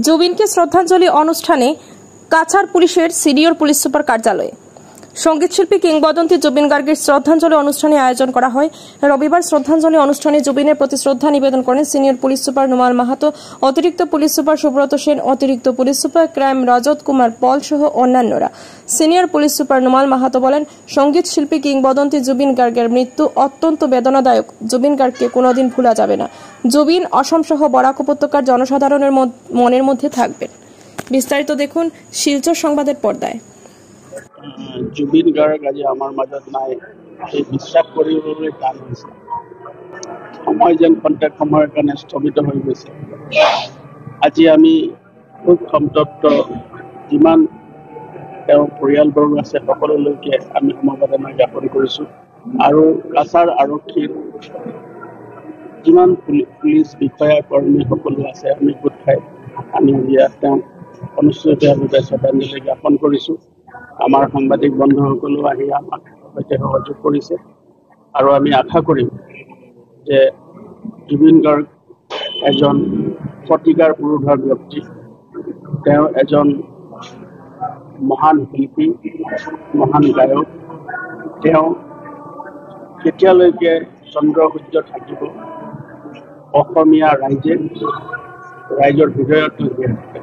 জুবিনকে শ্রদ্ধাঞ্জলি অনুষ্ঠানে কাছাড় পুলিশের সিনিয়র পুলিশ সুপার কার্যালয়ে সঙ্গীতশিল্পী কিংবদন্তি জুবিন গার্গের শ্রদ্ধাঞ্জলি অনুষ্ঠানে আয়োজন করা হয়। রবিবার শ্রদ্ধাঞ্জলি অনুষ্ঠানে জুবিনের প্রতি শ্রদ্ধা নিবেদন করেন senior police super Nomal Mahato, অতিরিক্ত পুলিশ সুপার সুব্রত সেন, অতিরিক্ত পুলিশ সুপার ক্রাইম রজত কুমার পল সহ অন্যান্যরা। Senior police super Nomal Mahato বলেন, সঙ্গীত শিল্পী কিংবদন্তি জুবিন গার্গের মৃত্যু অত্যন্ত বেদনাদায়ক। জুবিন গার্গকে কোনোদিন ভোলা যাবে না। জুবিন অসম সহ বরাক উপত্যকার জনসাধারণের মনের মধ্যে থাকবেন। বিস্তারিত দেখুন শিলচর সংবাদের পর্দায়। জুবিন গাৰ্গ আজি আমাৰ মাজত নাই, এই বিশ্বাস কৰিবলৈ টান হৈছে। সময় যেন কণ্টেক সময়ৰ কাৰণে স্থগিত হৈ গৈছে। আজি আমি খুব সন্তপ্ত, যিমান তেওঁৰ পৰিয়ালবৰ্গ আছে সকলোলৈকে আমি সমবেদনা জ্ঞাপন কৰিছোঁ। আৰু কাছাৰ আৰক্ষীৰ যিমান পুলিচ বিষয়া কৰ্মী সকলো আছে, আমি গোট খাই আমি ইয়াত তেওঁক অনুষ্ঠিতভাৱে শ্ৰদ্ধাঞ্জলি জ্ঞাপন কৰিছোঁ। আমাৰ সাংবাদিক বন্ধুসকলেও আহি আমাক সৈতে সহযোগ কৰিছে আৰু আমি আশা কৰিম যে জুবিন গাৰ্গ এজন শতিকাৰ পুৰুষৰ ব্যক্তি। তেওঁ এজন মহান শিল্পী, মহান গায়ক। তেওঁ কেতিয়ালৈকে চন্দ্ৰ সূৰ্য থাকিব, অসমীয়া ৰাইজৰ হৃদয়ত জীয়াই থাকে।